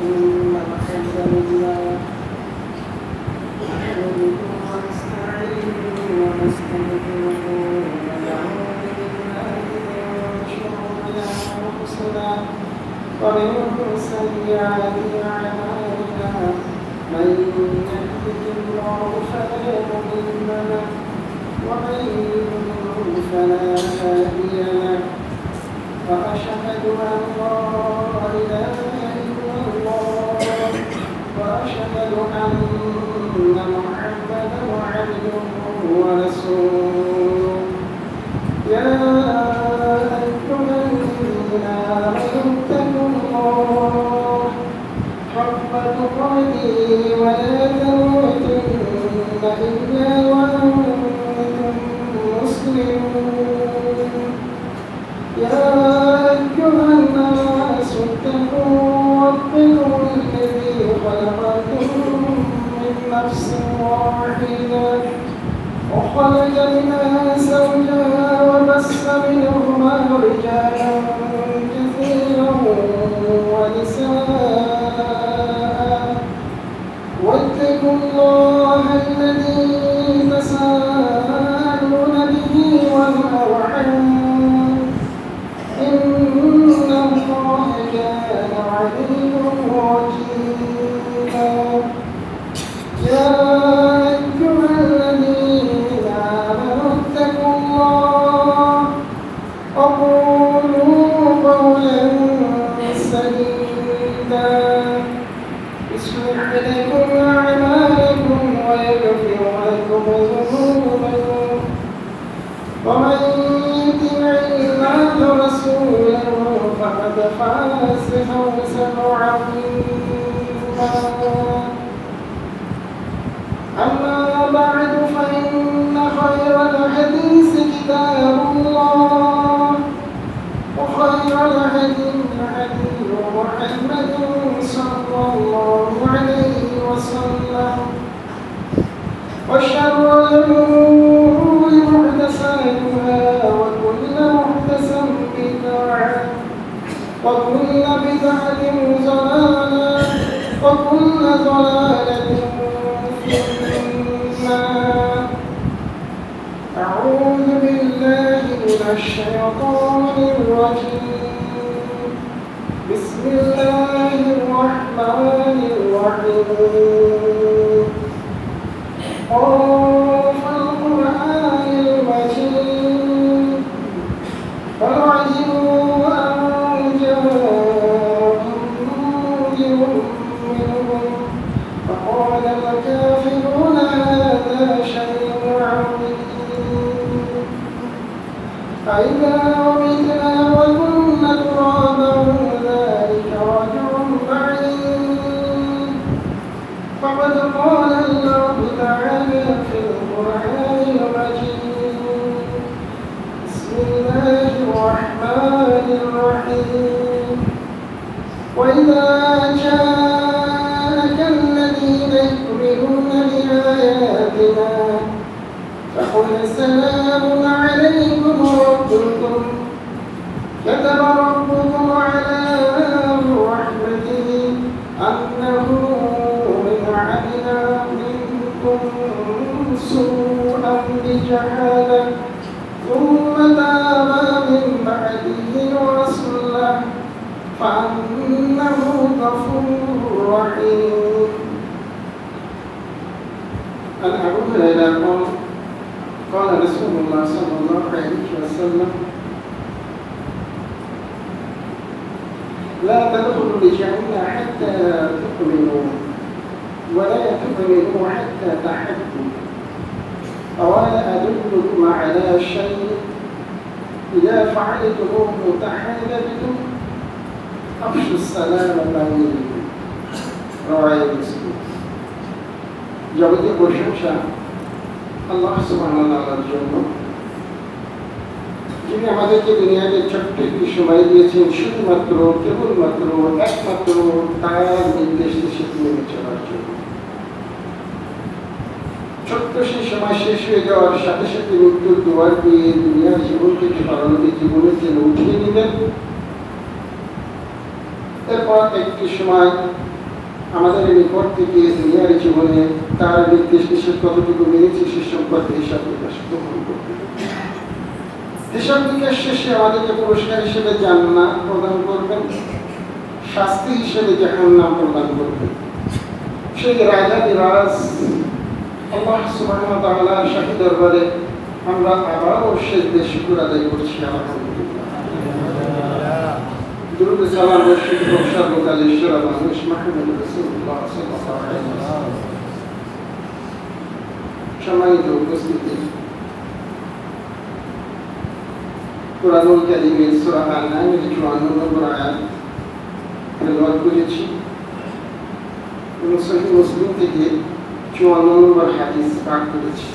إن الحمد لله نحمده ونستعينه ونستغفره ونعوذ بالله من شرور أنفسنا ومن سيئات أعمالنا من يهده الله فلا مضل له ومن يضلل فلا هادي له وأشهد أن لا إله إلا الله وأشهد أن محمدا عبده ورسوله يا أيها الذين آمنوا اتقوا الله حق تقاته ولا تموتن إلا وأنتم مسلمون يا أيها الناس اتقوا ربكم الذي خلقكم من نفس واحدة وخلق منها زوجها وبث منهما رجالا كثيرا ونساء واتقوا الله الذي تساءلون به والأرحام إن الله كان عليم رقيبا يا أيها الذين آمنوا اتقوا الله وقولوا قولا سديدا يصلح لكم أعمالكم ويغفر لكم ذنوبكم ومن يطع الله ورسوله فقد فاز فوزا عظيما أما بعد فإن خير الحديث كتاب الله وخير الهدي هدي محمد صلى الله عليه وسلم وشر الأمور محدثاتها وكل محدثة بدعة وكل بدعة ضلالة وكل ضلالة في النار أعوذ بالله من الشيطان الرجيم بسم الله الرحمن الرحيم قاف القرآن المجيد وعجبوا أن جاءهم منذر منهم فقال الكافرون هذا شيء عظيم أإذا متنا وكنا ترابا ذلك رجع بعيد فقد قال الله تعالى في القرآن المجيد بسم الله الرحمن الرحيم وإذا جاءك الذين يؤمنون بآياتنا فقل سلام عليكم ربكم كتب ربكم على رحمته أنه من عمل منكم سوءا بجهالة ثم تاب من بعده وأصلح فأنه غفور رحيم. عن أبي هريرة قال رسول الله صلى الله عليه وسلم لا تدخلوا الجنة حتى تؤمنوا ولا تؤمنوا حتى تحبوا أولا أدلكم على شيء إذا فعلتموه تحاببتم أفشوا السلام بينكم رواه مسلم. যাবতীয় প্রশংসা আল্লাহ সুবহানাহু ওয়া তাআলার জন্য, যিনি আমাদেরকে দুনিয়াতে ছোট্ট একটি সময় দিয়েছেন শুধুমাত্র কেবলমাত্র একমাত্র তার নির্দেশ মেনে চলার জন্য। ছোট্ট সেই সময় শেষ হয়ে যাওয়ার সাথে সাথে মৃত্যুর দুয়ার দিয়ে দুনিয়ার জীবন থেকে পরবর্তী জীবনের জন্য উঠিয়ে নিলেন। এরপর একটি সময় আমাদের নিকট থেকে দুনিয়ার জীবনে তার নির্দেশ নিষেধ কতটুকু মেনেছে সে সম্পর্কে হিসাব নিকাশ গ্রহণ করবে। হিসাব নিকাশ শেষে আমাদেরকে পুরস্কার হিসেবে জান্নাত প্রদান করবেন, শাস্তি হিসেবে জাহান্নাম প্রদান করবেন। সেই রাজাধিরাজ আল্লাহ সুবহানাহু ওয়া তাআলার শাহী দরবারে আমরা আবারও সেজদে শুকর আদায় করছি। আলহামদুলিল্লাহ। দুরূদ সালাম বর্ষিত হোক সর্বকালের সেরা মানুষ মুহাম্মদ রাসূলুল্লাহ সাল্লাল্লাহু আলাইহি ওয়াসাল্লাম। সম্মানিত উপস্থিতি, কুরআনুল কারীমের সূরা আন-নামের 54 নম্বর আয়াত তেলাওয়াত করেছি এবং সহিহ মুসলিম থেকে 54 নম্বর হাদিস পাঠ করেছি।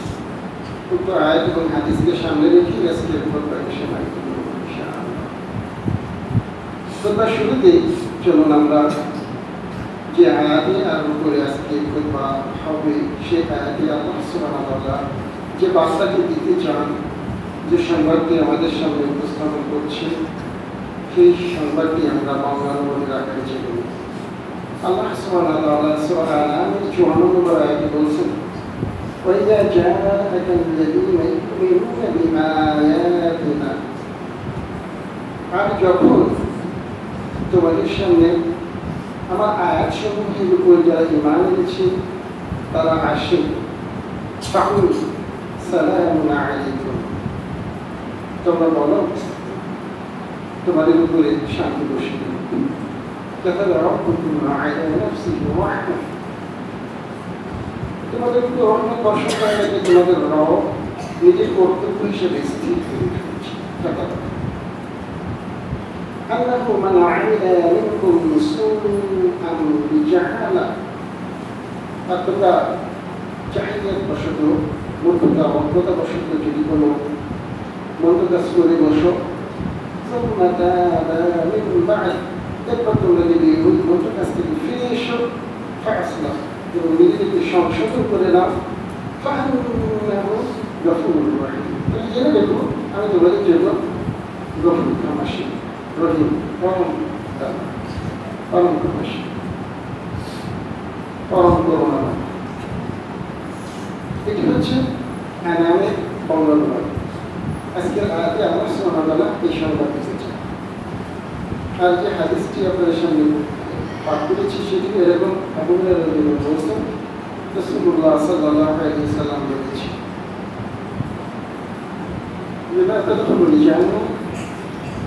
উক্ত আয়াত এবং হাদিসকে সামনে রেখে আজকের খুতবাকে সমাপ্ত করব ইনশাআল্লাহ। খুতবার শুরুতেই চলুন আমরা যে আয়াতে আরম্ভ করে আজকে খুতবা হবে সেই আয়াতে আল্লাহ সুবহানাহু ওয়া তাআলা যে বার্তাটি দিতে চান, যে সংবাদটি আমাদের সামনে উপস্থাপন করছে, সেই সংবাদটি আমরা বাংলার মধ্যে রাখার চেষ্টা করি। আল্লাহ সুবহানাহু ওয়া তাআলা সূরা আন-নামের 54 নম্বর আয়াতে বলছেন, وَإِذَا جَاءَكَ الَّذِينَ يُؤْمِنُونَ بِآيَاتِنَا, আর যখন তোমাদের সামনে আমার আয়াতসমূহের উপর যারা ঈমান এনেছে তারা আসে, ফাকুল সালামুন আলাইকুম, তোমরা বলো তোমাদের উপরে শান্তি বর্ষিত হোক। কাতাবা রাব্বুকুম আলা নাফসিহি রাহমাহ, তোমাদের উপর রহমত বর্ষণ করা লাগে, তোমাদের রব নিজের কর্তব্য হিসেবে স্থির করে রেখেছে। আন্নাহু মান আমিলা মিনকুম সুআন বিজাহালা, আর তোমরা জাহিলিয়াত বশত, মূর্খতা অজ্ঞতা বশত যদি কোনো মন্দ কাজ করে বসো, সুম্মা তাবা মিন বা'দ, এরপর তোমরা যদি ওই মন্দ কাজ থেকে ফিরে এসো, ফাসলাহ, এবং নিজেদেরকে সংশোধন করে নাও, ফাইন্নাহু গফুরুর রহিম, তুমি জেনে দেখো আমি তোমাদের জন্য গফুর ক্ষমাশীল, রহিম পরম ক্ষমাশীল, পরম করুণাময়। এটি হচ্ছে আনামের বর্ণনা। আজকের আয়াতে আল্লাহ সুবহানাহু ওয়া তাআলা এই সংবাদ দিয়েছেন। আর যে হাদিসটি আপনাদের সামনে পাঠ করেছি সেটি এরকম আবু হুরায়রা রাদিয়াল্লাহু আনহু বলছেন, রাসূলুল্লাহ সাল্লাল্লাহু আলাইহি ওয়াসাল্লাম বলেছেন, লা তাদখুলুল জান্নাহ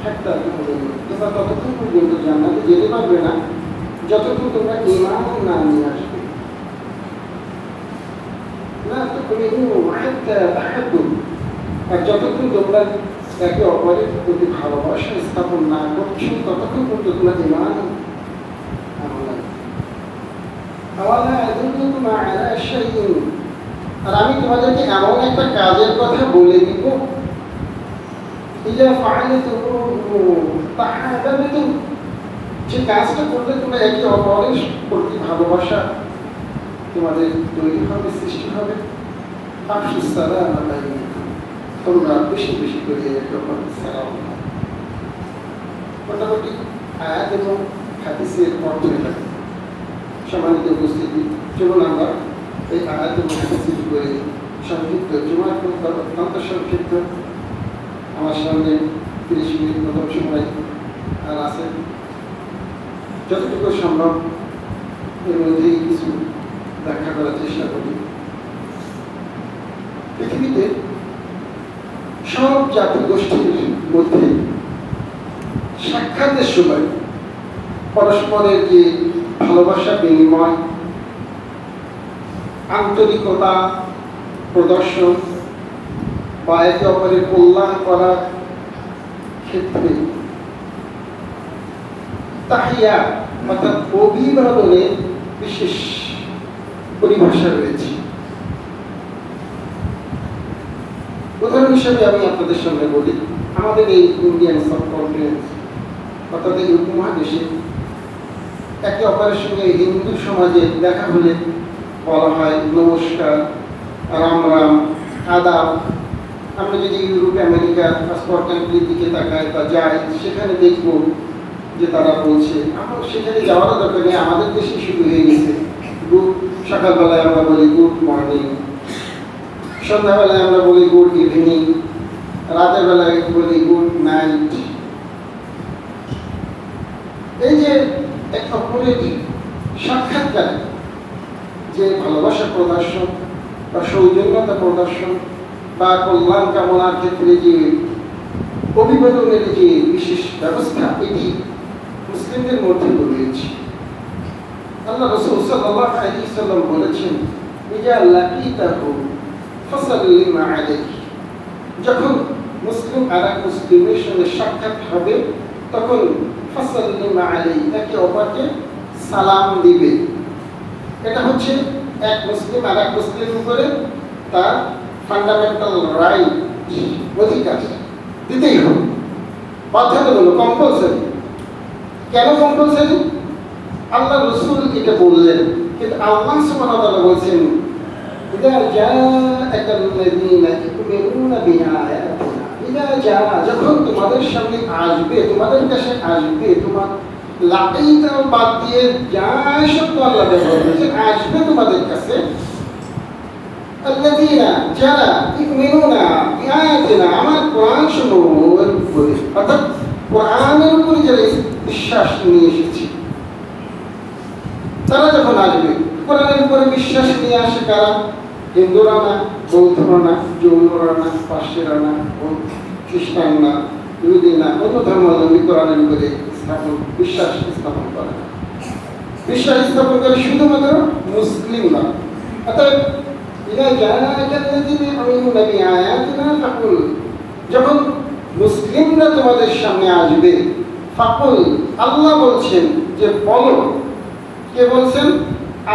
হাত্তা তু'মিনু, তোমরা ততক্ষণ পর্যন্ত জান্নাতে যেতে পারবে না যতক্ষণ তোমরা ঈমান না নিয়ে আসবে। লা তু'মিনু হাত্তা তাহাব্বু, আর যতক্ষণ তোমরা একে অপরের প্রতি ভালোবাসা স্থাপন না করছো ততক্ষণ পর্যন্ত তোমরা ঈমান আর আমি তোমাদেরকে এমন একটা কাজের কথা বলে দিব, যে কাজটা করলে তোমরা একে অপরের প্রতি ভালোবাসা তোমাদের তৈরি হবে, সৃষ্টি হবে। তোমরা বেশি বেশি করে একে অপরের সালাম। মোটামুটি আয়াত এবং হাদিসের অর্থ এটা। সম্মানিত উপস্থিতি, চলুন আমরা এই আয়াত এবং হাদিসের উপরে সংক্ষিপ্ত জুমার অত্যন্ত সংক্ষিপ্ত, আমার সামনে 30 মিনিট মতো সময় আর আছে, যতটুকু সম্ভব এর মধ্যেই কিছু ব্যাখ্যা করার চেষ্টা করি। পৃথিবীতে সব জাতি গোষ্ঠীর মধ্যে সাক্ষাতের সময় পরস্পরের যে ভালোবাসা বিনিময়, আন্তরিকতা প্রদর্শন বা একে অপরের কল্যাণ করার ক্ষেত্রে তাহিয়া অর্থাৎ অভিবাদনের বিশেষ পরিভাষা রয়েছে। উদাহরণ হিসেবে আমি আপনাদের সামনে বলি, আমাদের এই ইন্ডিয়ান সাবকন্টিনেন্ট অর্থাৎ এই উপমহাদেশে একে অপরের সঙ্গে হিন্দু সমাজে দেখা হলে বলা হয় নমস্কার, রাম রাম, আদাব। আমরা যদি ইউরোপ আমেরিকা পাসপোর্ট কান্ট্রির দিকে তাকাই বা যাই, সেখানে দেখব যে তারা বলছে আমরা সেখানে যাওয়ারও দরকার নেই, আমাদের দেশে শুরু হয়ে গেছে। সকালবেলায় আমরা বলি গুড মর্নিং, সন্ধ্যাবেলায় আমরা বলি গুড ইভিনিং, রাতের বেলায় বলি গুড নাইট। এই যে এক অপরের সাক্ষাৎকার, যে ভালোবাসা প্রদর্শন বা সৌজন্যতা প্রদর্শন বা কল্যাণ কামনার ক্ষেত্রে যে অভিবাদনের যে বিশেষ ব্যবস্থা, এটি মুসলিমদের মধ্যে রয়েছে। আল্লাহ রাসূল সাল্লাল্লাহু আলাইহি ওয়াসাল্লাম বলেছেন, ইজা লাকিতাহু ফাসাল্লিম আলাইহি, যখন মুসলিম আরেক মুসলিমের সঙ্গে সাক্ষাৎ হবে তখন ফাসাল্লিম আলাইহি, একে অপরকে সালাম দিবে। এটা হচ্ছে এক মুসলিম আরেক মুসলিমের উপরে তার ফান্ডামেন্টাল রাইট, অধিকার দিতেই হবে, বাধ্যতামূলক, কম্পালসারি। কেন কম্পালসারি? আল্লাহ রাসূল এটা বললেন, কিন্তু আল্লাহ সুবহানাহু ওয়া তাআলা বলেছেন, ইযা জাআকাল্লাযীনা ইউমিনুনা বিআয়াতিনা, ইযা জাআ, যখন তোমাদের সামনে আসবে, তোমাদের কাছে আসবে, তোমার লাকিতা বাদ দিয়ে যা শব্দ আল্লাহ ব্যবহার করেছে, আসবে তোমাদের কাছে, আল্লাযীনা, যারা ইউমিনুনা বিআয়াতিনা, আমার কোরআন সমূহের উপরে, অর্থাৎ কোরআনের উপরে যারা বিশ্বাস নিয়ে এসেছে, তারা যখন আসবে, কোরআনের উপরে বিশ্বাস নিয়ে আসে কারা? হিন্দুরা না, বৌদ্ধরা না, জৈনরা না, পার্সিরা না, খ্রিস্টান না, ইহুদি না, অন্য ধর্মাবলম্বী কোরআনের উপরে বিশ্বাস স্থাপন করে না। বিশ্বাস স্থাপন করে শুধুমাত্র মুসলিম না। অর্থাৎ যখন মুসলিমরা তোমাদের সামনে আসবে, ফাকুল, আল্লাহ বলছেন যে বলো। কে বলছেন?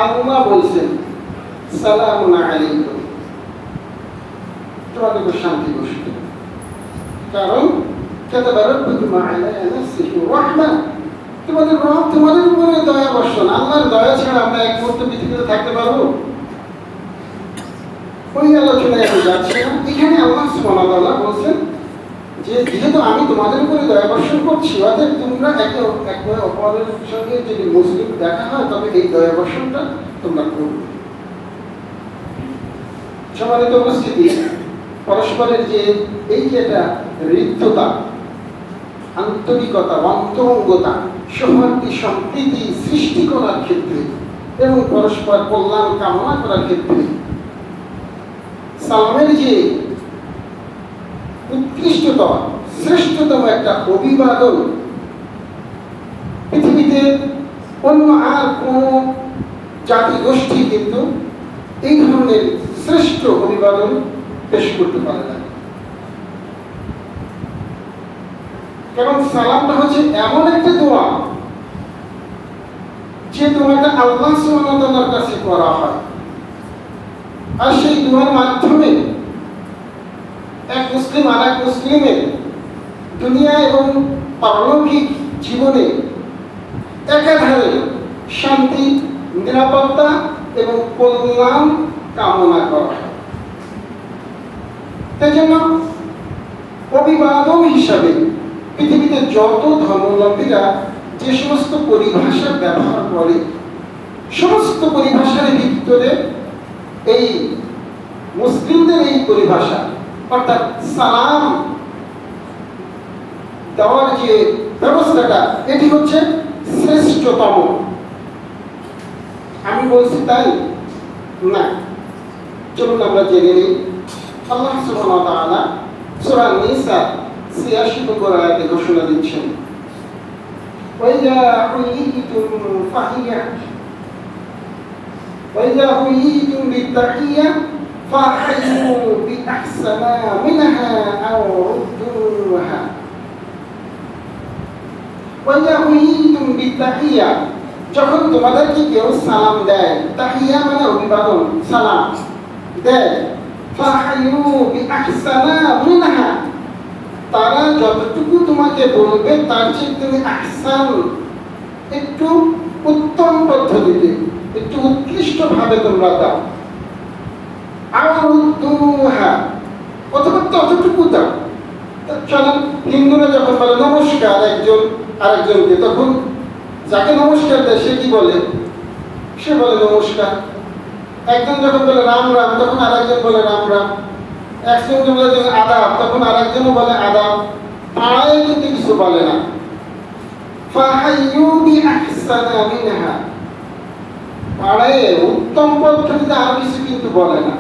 আল্লাহ বলছেন, সালামুন আলাইকুম, তোমাদের উপর শান্তি বসবে। কারণ তোমাদের রব তোমাদের উপরে দয়া বর্ষণ। আল্লাহর দয়া ছাড়া আমরা এক মুহূর্ত পৃথিবীতে থাকতে পারবো? ওই আলোচনায় আমি যাচ্ছি না। এখানে আল্লাহ সুবহানাহু ওয়া তাআলা বলছেন যে যেহেতু আমি তোমাদের উপরে দয়া বর্ষণ করছি, অর্থাৎ তোমরা একে অপরের সঙ্গে যদি মুসলিম দেখা হয় তবে এই দয়া বর্ষণটা তোমরা করবে। সম্মানিত উপস্থিতি, পরস্পরের যে এই যে একটা হৃদ্যতা, আন্তরিকতা, অন্তরঙ্গতা, সৌহার্দ্য, সম্প্রীতি সৃষ্টি করার ক্ষেত্রে এবং পরস্পর কল্যাণ কামনা করার ক্ষেত্রে সালামের যে উৎকৃষ্টতম, শ্রেষ্ঠতম একটা অভিবাদন, পৃথিবীতে অন্য আর কোন জাতি গোষ্ঠী কিন্তু এই ধরনের শ্রেষ্ঠ অভিবাদন পেশ করতে পারে না। কারণ সালামটা হচ্ছে এমন একটা দোয়া, যে দোয়াটা আল্লাহ সুবহানাহু ওয়া তাআলার কাছে করা হয়, আর সেই দোয়ার মাধ্যমে এক মুসলিম আর এক মুসলিমের দুনিয়া এবং পারলৌকিক জীবনে একাধারে শান্তি, নিরাপত্তা এবং কল্যাণ কামনা করা হয়। তাই জন্য অভিবাদন হিসাবে পৃথিবীতে যত ধর্মাবলম্বীরা যে সমস্ত পরিভাষা ব্যবহার করে, সমস্ত পরিভাষার ভিতরে এই মুসলিমদের এই পরিভাষা, অর্থাৎ সালাম দেওয়ার যে ব্যবস্থাটা, এটি হচ্ছে শ্রেষ্ঠতম। আমি বলছি তাই না? চলুন আমরা জেনে নিই। আল্লাহ সুবহানাহু ওয়া তাআলা সূরা নিসা ৮৬ নম্বর আয়াতে ঘোষণা দিচ্ছেন, ওয়াইযা হুয়িতুম বিত্তাহিয়্যা ফাহাইয়ু বিআহসানা মিনহা আও রুদ্দুহা। ওয়াইযা হুয়িতুম বিত্তাহিয়্যা, যখন তোমাদেরকে কেউ সালাম দেয়, তাহিয়া মানে অভিবাদন, সালাম দেয়, ফাহাইয়ু বিআহসানা মিনহা, তারা যতটুকু তোমাকে বলবে তার চেয়ে তুমি আহসান, একটু উত্তম পদ্ধতিতে, একটু উৎকৃষ্ট ভাবে তোমরা দাও। অথবা ততটুকু দাও। চলেন, হিন্দুরা যখন বলে নমস্কার একজন আরেকজনকে, তখন যাকে নমস্কার দেয় সে কি বলে? সে বলে নমস্কার। একজন যখন বলে রাম রাম, তখন আরেকজন বলে রাম রাম। একজন বলে যে আদাব, তখন আরেকজনও বলে আদাব। পাড়ায় কিন্তু কিছু বলে না। ফাহাইয়ু বিআহসানা মিনহা, পাড়ায় উত্তম পদ্ধতিতে আর কিছু কিন্তু বলে না।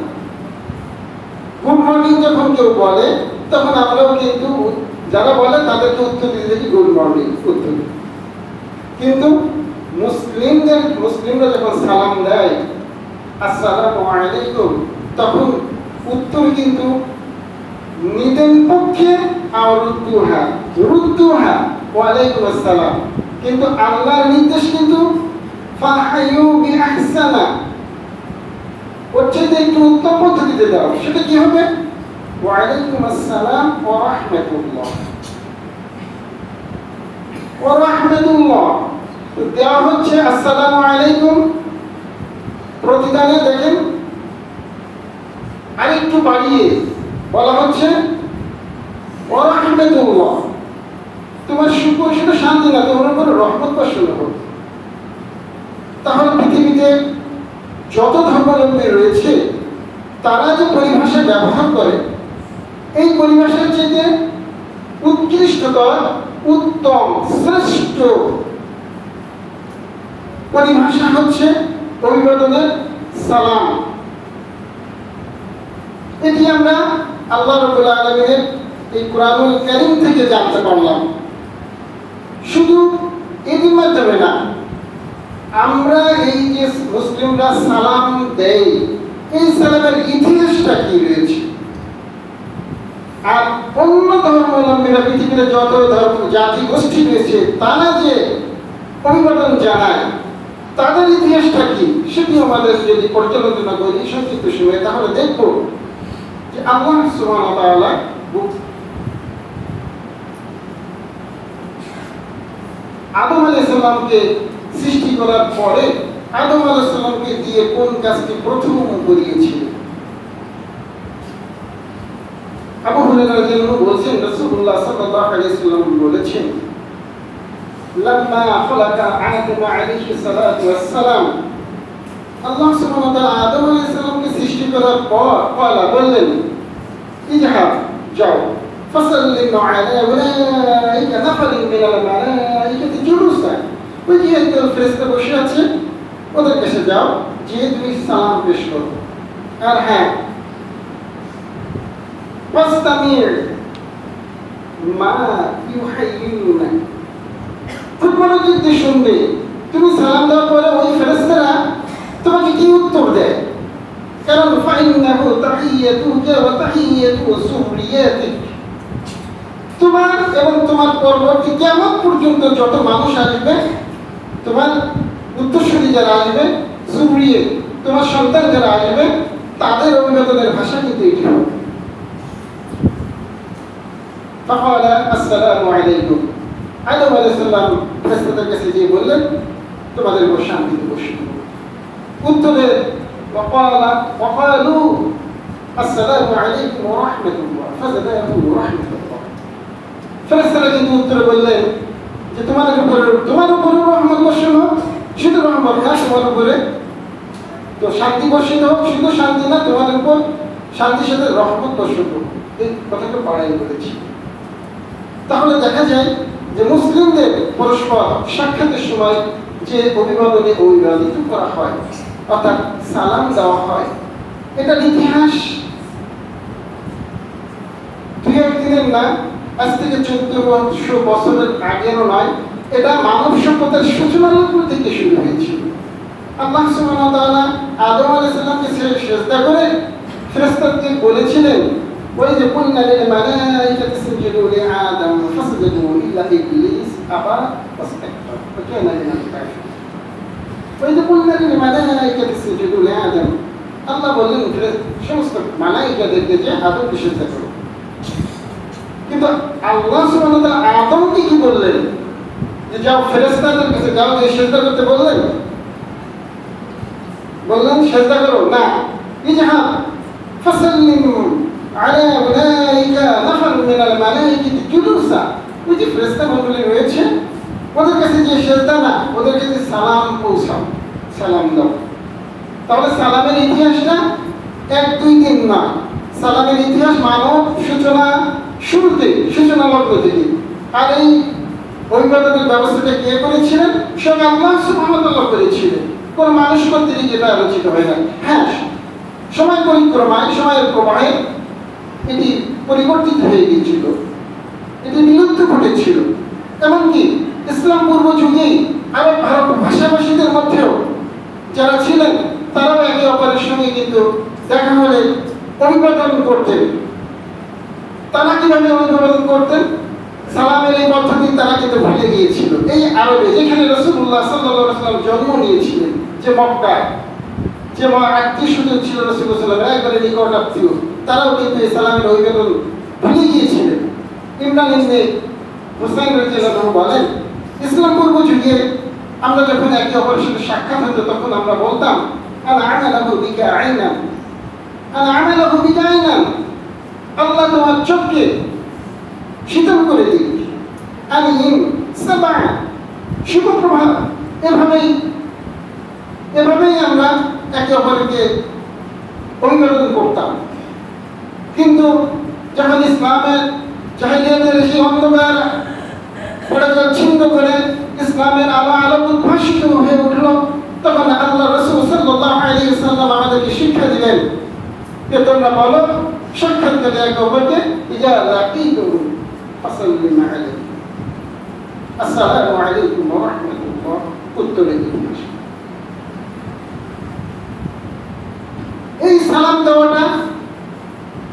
গুড মর্নিং যখন কেউ বলে, তখন আমরাও কিন্তু যারা বলে তাদেরকে উত্তর দিতে দেখি গুড মর্নিং উত্তর। কিন্তু মুসলিমরা যখন সালাম দেয় আসসালামু আলাইকুম, তখন উত্তর কিন্তু নিদেন পক্ষে আর রুদ্দুহা ওয়ালাইকুম আসসালাম, কিন্তু আল্লাহর নির্দেশ কিন্তু ফাহাইয়ু বিআহসানা, ওর চাইতে একটু উত্তম পদ্ধতিতে দাও। সেটা কি হবে? ওয়ালাইকুম আসসালাম ওয়া রাহমাতুল্লাহ, ওয়া রাহমাতুল্লাহ দেওয়া হচ্ছে আসসালামু আলাইকুম, প্রতিদানে দেখেন আরেকটু বাড়িয়ে বলা হচ্ছে ওয়া রাহমাতুল্লাহ, তোমার সুখ শুধু শান্তি না, তোমার উপরে রহমত বর্ষণ হোক। তাহলে পৃথিবীতে যত ধর্মাবলম্বী রয়েছে তারা যে পরিভাষা ব্যবহার করে, এই পরিভাষার চেয়ে উৎকৃষ্টতর, উত্তম, শ্রেষ্ঠ পরিভাষা হচ্ছে অভিবাদনের সালাম। এটি আমরা আল্লাহ রাব্বুল আলামিনের এই কুরআনুল কারীম থেকে জানতে পারলাম। শুধু এটির মাধ্যমে না, আমরা এই যে মুসলিমরা সালাম দেই, এই সালামের ইতিহাসটা কি রয়েছে, আর অন্য ধর্মাবলম্বীরা পৃথিবীতে যত ধর্ম জাতি গোষ্ঠী রয়েছে তারা যে অভিবাদন জানায়, তাদের ইতিহাসটা কি, সেটি আমাদের যদি পর্যালোচনা করি সংক্ষিপ্ত সময়ে, তাহলে দেখব যে আল্লাহ সুবহানাহু ওয়া তাআলা আদম আলাইহিস সালামকে সৃষ্টি করার পরে আদম আলাইহিস সালামকে দিয়ে কোন কাজটি প্রথম করিয়েছিল? আবু হুরায়রা রাদিয়াল্লাহু আনহু বলেছেন, রাসূলুল্লাহ সাল্লাল্লাহু আলাইহি ওয়াসাল্লাম বলেছেন, লাম্মা খালাকা আদম আলাইহি সালাতু ওয়াস সালাম, আল্লাহ সুবহানাহু ওয়া তাআলা আদম আলাইহিস সালামকে সৃষ্টি করার পর বললেন, ইজহাব, যাও, ফাসাল্লিম আলা উলাইকা নাফারিন মিনাল মালাইকাতি জুলুসা, ওই যে একদল ফেরেশতা বসে আছে ওদের কাছে যাও, যে তুমি সালাম পেশ করো। আর হ্যাঁ, ওয়াস্তামির মা ইউহাইয়ুনা, খুব মনোযোগ দিয়ে শুনবে, তুমি সালাম দেওয়ার পরে ওই ফেরেশতারা তোমাকে কি উত্তর দেয়। কারণ ফাইন্নাহু তাহিয়াতুকা ওয়া তাহিয়াতু যুররিয়াতিক, তোমার এবং তোমার পরবর্তী কিয়ামত পর্যন্ত যত মানুষ আসবে, তোমার উত্তরসূরি যারা আসবে, যুররিয়াত তোমার সন্তান যারা আসবে, তাদের অভিবাদনের ভাষা কিন্তু এটি হবে। ফাকালা আসসালামু আলাইকুম, আদম আলাইহিস সালাম ফেরেশতাদের কাছে গিয়ে বললেন, তোমাদের উপর শান্তি বর্ষিত হোক। উত্তরে وقالوا السلام عليكم ورحمة الله فزادهم رحمة الله, ফেরেশতারা কিন্তু উত্তরে বললেন যে তোমার উপরে রহমত বর্ষণ হোক, শুধু রহমত না, তোমার উপরে তো শান্তি বর্ষিত হোক, শুধু শান্তি না, তোমার উপর শান্তির সাথে রহমত বর্ষণ হোক। এই কথাটা পড়াই বলেছি। তাহলে দেখা যায় যে মুসলিমদের পরস্পর সাক্ষাতের সময় যে অভিবাদনে অভিবাদিত করা হয়, অর্থাৎ সালাম দেওয়া হয়, এটা ইতিহাস দুই একদিনের না, আজ থেকে 1400 বছরের আগেরও নয়, এটা মানব সভ্যতার সূচনার উপর থেকে শুরু হয়েছিল। আল্লাহ সুবহানাহু ওয়া তাআলা আদম আলাইহিস সালামকে সিজদা করে ফেরেশতাদের বলেছিলেন, ওই যে কুল্লা লিল মালাইকাতি ইসজুদু লিআদম ফাসজাদু ইল্লা ইবলিস আবা ওয়াস্তাকবার ওয়া কানা মিনাল কাফিরিন। ওই যে কুল্লা লিল মালাইকাতি ইসজুদু লিআদম, আল্লাহ বললেন সমস্ত মালাইকাদেরকে যে আদমকে সিজদা করো। কিন্তু আল্লাহ সুবহানাহু ওয়া তাআলা আদমকে কি বললেন যে যাও ফেরেশতাদের কাছে যাও, যে সিজদা করতে বললেন সিজদা করো না, ইজহাব ফাসাল্লিম আলা উলাইকা নাফার মিনাল মালাইকাতি জুলুসা, ওই যে ফেরেশতা মণ্ডলী রয়েছে ওদের কাছে যে সেজদা না, ওদের কাছে সালাম পৌঁছাও, সালাম দাও। তাহলে সালামের ইতিহাসটা 1-2 দিন না, সালামের ইতিহাস মানব সূচনা শুরুতে, সূচনা লগ্ন থেকে। আর এই অভিবাদনের ব্যবস্থাটা কে করেছিলেন? সব আল্লাহ সুবহানাহু ওয়া তাআলা করেছিলেন, কোন মানুষ কর্তৃক এটা আলোচিত হয় না। হ্যাঁ, সময় পরিক্রমায়, সময়ের প্রবাহে এটি পরিবর্তিত হয়ে গিয়েছিল, এটি বিলুপ্ত ঘটেছিল। এমনকি ইসলাম পূর্ব যুগেই আরব ভাষাভাষীদের মধ্যেও যারা ছিলেন তারাও একে অপরের সঙ্গে কিন্তু দেখা হলে অভিবাদন করতেন। তারা কিভাবে অভিবাদন করতেন? সালামের এই পদ্ধতি তারা কিন্তু ভুলে গিয়েছিল। এই আরবে, যেখানে রাসূলুল্লাহ সাল্লাল্লাহু আলাইহি ওয়াসাল্লাম জন্ম নিয়েছিলেন, যে মক্কা, যে আত্মীয় স্বজন ছিল রাসূলুল্লাহ সাল্লাল্লাহু আলাইহি ওয়াসাল্লাম একবারে নিকট আত্মীয়, তারাও কিন্তু এই সালামের অভিবাদন ভুলে গিয়েছিলেন। ইমরান ইবনে হুসাইন রাদিয়াল্লাহু আনহু বলেন, ইসলাম পূর্ব যুগে আমরা যখন একে অপরের সাথে সাক্ষাৎ হতো তখন আমরা বলতাম, আনা আমালাহু বিকা আইনান, আনা আমালাহু বিকা আইনান, আল্লাহ তোমার চোখকে শীতল করে দিক, আলিম সাবা, শুভ প্রভাব। এভাবেই আমরা একে অপরকে অভিবাদন করতাম। কিন্তু যখন ইসলামের জাহিলিয়াতের সেই অন্ধকার পড়াজল ছিন্ন করে ইসলামের আলো উদ্ভাসিত হয়ে উঠল, তখন আল্লাহ রাসূল সাল্লাল্লাহু আলাইহি ওয়াসাল্লাম আমাদেরকে শিক্ষা দিলেন যে তোমরা বলো সাক্ষাৎকালে একে অপরকে ইজা লাকিতুম ফাসাল্লিমু আলাইহি, আসসালামু আলাইকুম ওয়া রাহমাতুল্লাহ, উত্তরে দিন। এই সালাম দেওয়াটা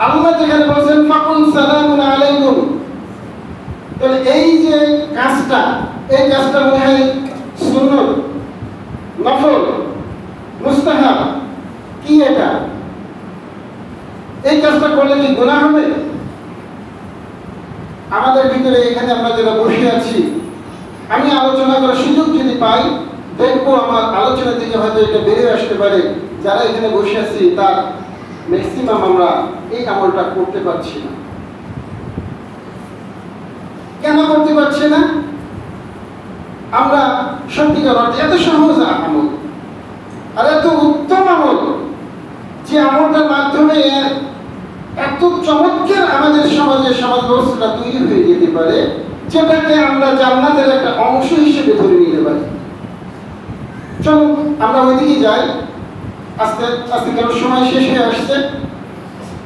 আল্লাহ যেখানে বলেছেন ফাকুল সালামুন আলাইকুম, তাহলে এই যে কাজটা, এই কাজটা মনে হয় সুন্নত, নফল, মুস্তাহাব, কি এটা? এই কাজটা করলে কি গুনাহ হবে? আমাদের ভিতরে এখানে আমরা যারা বসে আছি, আমি আলোচনা করার সুযোগ যদি পাই, দেখবো আমার আলোচনা থেকে হয়তো এটা বেরিয়ে আসতে পারে, যারা এখানে বসে আছি তার ম্যাক্সিমাম আমরা এই আমলটা করতে পারছি না। কেন করতে পারছি না? আমরা সত্যিকার অর্থে এত সহজ আমল আর এত উত্তম আমল, যে আমলটার মাধ্যমে এত চমৎকার আমাদের সমাজ ব্যবস্থাটা তৈরি হয়ে যেতে পারে, যেটাকে আমরা জান্নাতের একটা অংশ হিসেবে ধরে নিতে পারি। চলো আমরা ওইদিকে যাই, আস্তে আস্তে কেন সময় শেষ হয়ে আসছে।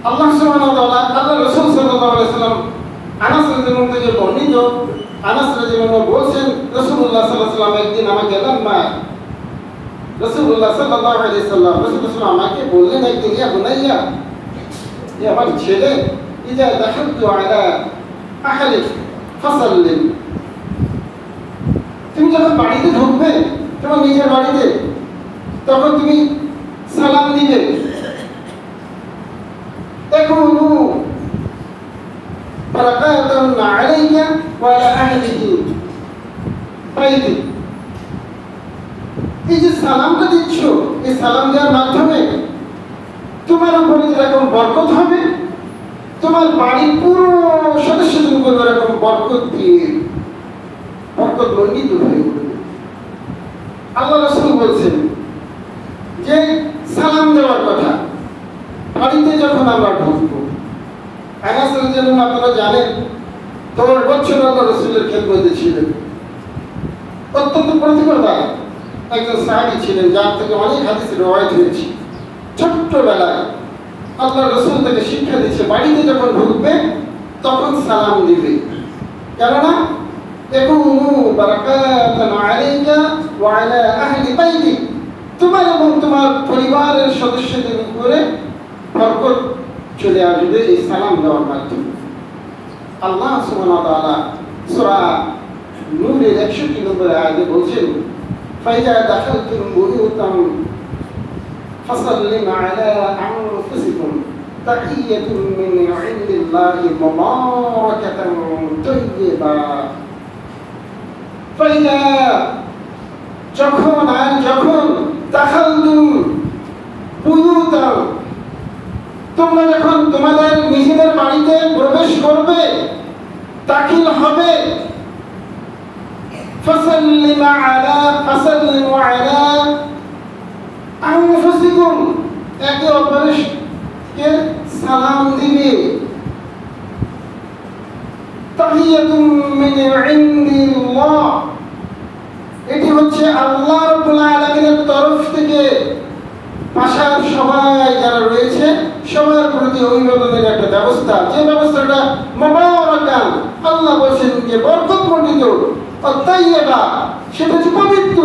আল্লাহ সুবহানাহু ওয়া তাআলা, আল্লাহ রাসূল সাল্লাল্লাহু আলাইহি ওয়াসাল্লাম আনাস রাদিয়াল্লাহু আনহু থেকে বর্ণিত, আনাস রাদিয়াল্লাহু আনহু বলেন রাসূলুল্লাহ সাল্লাল্লাহু আলাইহি ওয়াসাল্লাম একদিন আমাকে রাসূলুল্লাহ সাল্লাল্লাহু আলাইহি ওয়াসাল্লাম আমাকে বললেন একদিন, ইয়া বুনাইয়া, ইয়া আমার ছেলে, ইজা দাখালতু আলা আহলিক ফাসাল্লিম, তুমি যখন বাড়িতে ঢুকবে, তোমার নিজের বাড়িতে, তখন তুমি সালাম দিবে। একুনু বারাকাতুন আলাইকা ওয়া আলা আহলিহি বাইতি, এই যে সালামটা দিচ্ছ, এই সালাম দেওয়ার মাধ্যমে তোমার উপরে যেরকম বরকত হবে, তোমার বাড়ির পুরো সদস্যদের উপর এরকম বরকত দিয়ে বরকত মণ্ডিত হয়ে উঠবে। আল্লাহ রাসূল বলছেন যে সালাম দেওয়ার কথা বাড়িতে যখন আমরা ঢুকবো। আনাস রাদিয়াল্লাহু আনহু আপনারা জানেন 10 বছর আল্লাহ রাসূলের খেদমতে ছিলেন, অত্যন্ত প্রতিভাবান একজন সাহাবী ছিলেন, যার থেকে অনেক হাদিস রওয়ায়াত হয়েছে। ছোট্টবেলায় আল্লাহ রাসূল তাকে শিক্ষা দিচ্ছে বাড়িতে যখন ঢুকবে তখন সালাম দিবে, কেননা একুনু বারাকাতুন আলাইকা ওয়া আলা আহলি বাইতি, তোমার এবং তোমার পরিবারের সদস্যদের উপরে বরকত চলে আসবে এই সালাম দেওয়ার মাধ্যমে। আল্লাহ সুবহানাহু ওয়া তাআলা সূরা নূরের 61 নম্বর আয়াতে বলছেন, ফাইজা দাখালতুম বুয়ুতাম ফাসাল্লিমু আলা আনফুসিকুম তাহিয়াতুম মিন ইনদিল্লাহি মুবারাকাতান তাইয়্যিবা। ফাইজা, যখন দাখালতুম বুয়ুতাম, তোমরা যখন তোমাদের নিজেদের বাড়িতে প্রবেশ করবে, দাখিল হবে, ফাসাল্লিমু আলা আনফুসিকুম, একে অপরকে সালাম দিবে। তাহিয়াতুম মিন ইনদিল্লাহ, এটি হচ্ছে আল্লাহ রাব্বুল আলামিনের তরফ থেকে পাশার সবাই যারা রয়েছে সবার প্রতি অভিবাদনের একটা ব্যবস্থা, যে ব্যবস্থাটা মুবারাকান, আল্লাহ বলেছেন যে বরকতমণ্ডিত, তাইয়্যিবা, সেটা হচ্ছে পবিত্র।